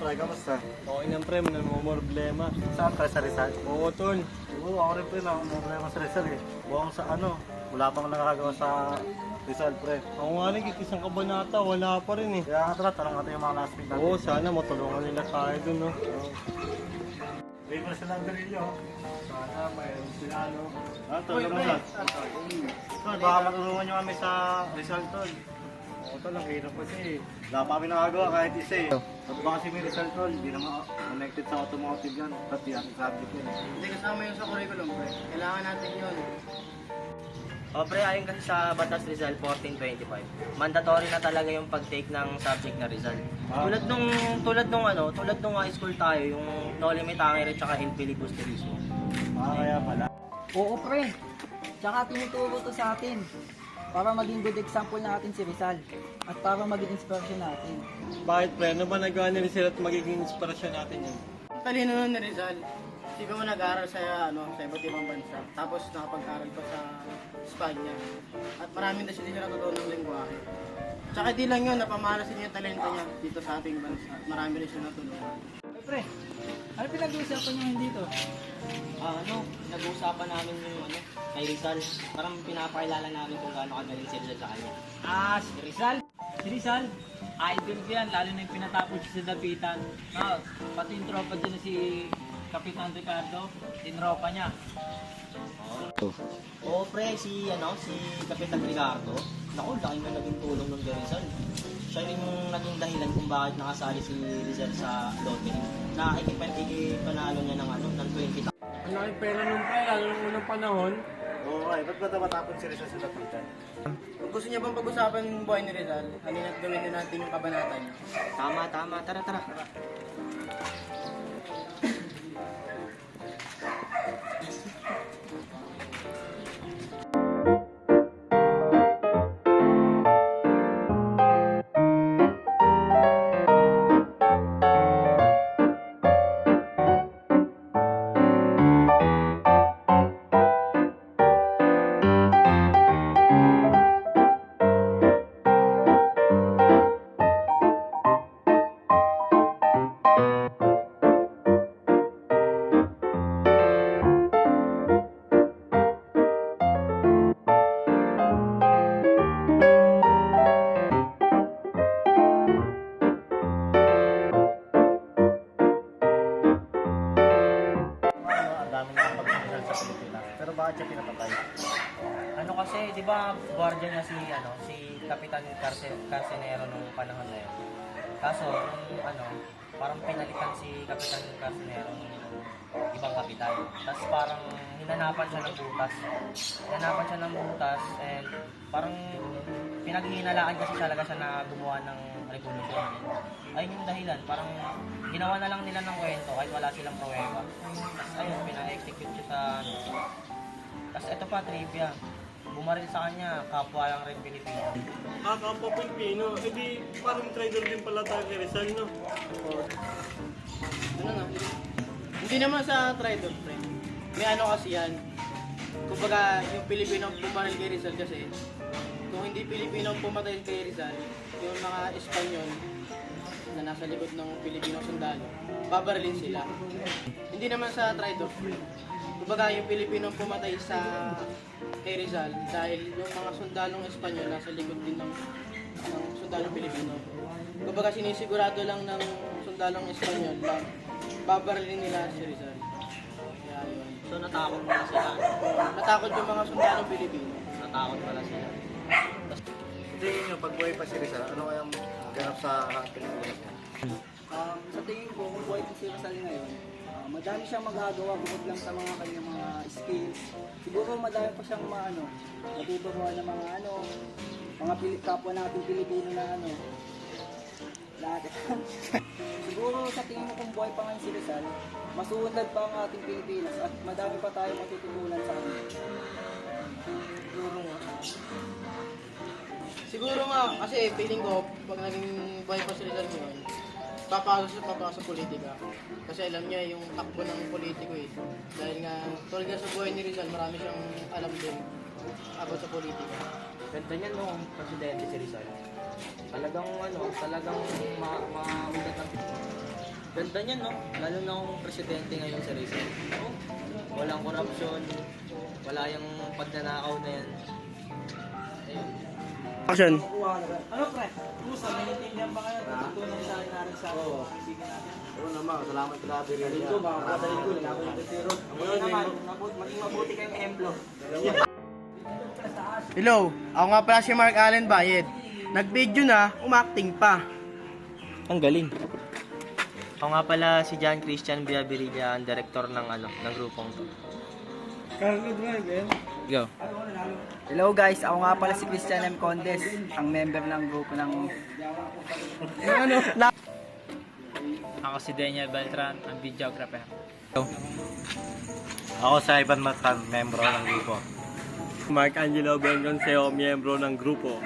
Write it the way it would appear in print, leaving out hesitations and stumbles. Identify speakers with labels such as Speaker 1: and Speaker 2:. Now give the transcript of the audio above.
Speaker 1: pre, kamusta?
Speaker 2: Okay lang pre, may problema.
Speaker 1: Saan ka sa Rizal?
Speaker 2: Oo tol.
Speaker 1: Oo, ako rin pre, problema sa Rizal eh. Buwang sa ano, wala pang nakakagawa sa Rizal pre.
Speaker 2: Ako nga rin, isang kabanata, wala pa rin eh.
Speaker 1: Kaya nga tara, tanong natin yung mga classmates natin.
Speaker 2: Oo, sana matulungan nila tayo dun no.
Speaker 1: Wait mo na sila ang garilyo.
Speaker 2: Sana mayroon sila no.
Speaker 1: Tulong mo na. Tol, baka matulungan nyo kami sa Rizal tol.
Speaker 2: Oo tol, ang hirap kasi.
Speaker 1: Wala pa kami nakagawa kahit isa eh. Pag ba kasi may Rizal tol, hindi naman connected sa automotive yan. Pati ang subject yun eh.
Speaker 3: Hindi kasama yun sa curriculum, pre. Kailangan natin yun.
Speaker 4: O pre, ayon kasi sa Batas Rizal 1425, mandatory na talaga yung pag-take ng subject na Rizal. Tulad nung high school tayo, yung no limit angere at il filibusterismo.
Speaker 1: Kaya pala.
Speaker 5: Oo pre, tsaka tinuturo to sa atin para maging good example natin si Rizal at para maging inspiration natin.
Speaker 2: Bakit pre, ano ba nagawa nila sila at magiging inspirasyon natin yun?
Speaker 3: Talino nun ni Rizal. Hindi mo nag-aaral sa iba't ibang bansa. Tapos nakapag-aral pa sa Espanya. At marami na sila natutunan ng lingwahe. Tsaka di lang yun, napamalasin niya yung talento niya dito sa ating bansa. Marami rin siya natulungan.
Speaker 5: Hey pre, ano pinag-uusapan nyo dito?
Speaker 4: Nag-uusapan namin yung kay Rizal. Parang pinapakilala namin kung gaano kagaling si Rizal sa kanya.
Speaker 6: Si Rizal. Si Rizal, idol ko yan, lalo na yung pinatapos siya sa Dapitan. Pati yung tropa dyan na si Kapitan Ricardo, tinropa niya.
Speaker 4: Oo pre, si Kapitan Ricardo, naku, laki na naging tulong ng Rizal. Siya rin yung naging dahilan kung bakit nakasali si Rizal sa lottery. Ikipanalo niya ng 20,000.
Speaker 2: Ang laki pera nung pre, lalo nung unang panahon.
Speaker 1: Oo, ay, ba't ba matapon si Rizal sa Dapitan?
Speaker 3: Kung gusto niya bang pag-usapan yung buhay ni Rizal, halina't gawin din natin yung kabanata niya.
Speaker 4: Tama, tara.
Speaker 1: Ang dami na pag-Rizal sa Pilipinas. Pero bakit siya pinapatay?
Speaker 4: Ano kasi, di ba, guardia niya si Kapitan Carcenero nung panahon na yun. Kaso, parang pinalitan si Kapitan Carcenero ng ibang kapitan. Tapos parang hinanapan siya ng butas. And parang pinaghihinalaan kasi talaga siya na gumawa ng revolusyon. Ayun yung dahilan. Parang ginawa na lang nila ng kwento kahit wala silang pruweba. Tapos ayun, pina-execute siya sa Tapos ito pa, trivia. Bumaril sa kanya, kapwa lang rin Pilipino.
Speaker 2: Kapwa Pilipino, edi parang trader din pala tayo kay Rizal no?
Speaker 3: Hindi naman sa trader, friend. May kasi yan. Kumbaga, yung Pilipino ang bumaril kay Rizal kasi, kung hindi Pilipino ang pumatay kay Rizal, yung mga Espanyol na nasa likod ng Pilipino sundalo, babarilin sila. Hindi naman sa trader, friend. Kumbaga, yung Pilipino ang pumatay sa kay Rizal dahil yung mga sundalong Espanyol nasa likod din ng sundalong Pilipino. Kumbaga, sinisigurado lang ng sundalong Espanyol na babarilin nila si Rizal. Kaya yun.
Speaker 4: So natakot pala sila.
Speaker 3: Natakot yung mga sundalong Pilipino.
Speaker 4: Natakot pala sila.
Speaker 1: Hindi nyo, pag buhay pa si Rizal, ano kayang ganap sa Pilipinas niya?
Speaker 5: Sa tingin ko, kung buhay si Rizal ngayon, madami siyang magagawa bukod lang sa mga kanyang mga skills. Siguro madami pa siyang matuturuan ng mga kapwa natin Pilipino na lahat. Siguro sa tingin ko kung buhay pa ngayon si Rizal, masuunlad pa ang ating Pilipinas at madami pa tayo matututunan sa kanya.
Speaker 3: Siguro nga, kasi feeling ko, pag naging buhay pa si Rizal ngayon, papasok sa politika. Kasi alam niya yung takbo ng politiko eh. Dahil nga, tulad nga sa buhay ni Rizal, marami siyang alam din about sa politika.
Speaker 4: Ganda niyan nung presidente si Rizal. Talagang maulat ng Ganda niyan, no? Lalo na kung presidente ngayon sa Rizal. Walang korupsyon, wala yung pagnanakaw na yan. Ayun.
Speaker 3: Action.
Speaker 6: Ano pre? Kumusta? May natindihan ba kayo? Tutunan sa akin narin sa kaibigan natin.
Speaker 1: Oo naman, salamat sa labi rin niya.
Speaker 5: Ngayon naman, maging mabuti kayong ehemplo.
Speaker 3: Hello, ako nga pala si Mark Allen Bayed. Nag-video na, umacting pa.
Speaker 4: Ang galing. Ako nga pala si John Christian Biabililla, ang director ng ng grupong to. Go.
Speaker 5: Hello guys, ako nga pala si Christian M. Condes, ang member ng grupo ng...
Speaker 6: Ako si Daniel Beltran, ang videographer.
Speaker 1: Ako si Ivan Matan, membro ng grupo.
Speaker 2: Mark Angelo Bengonceo, miyembro ng grupo.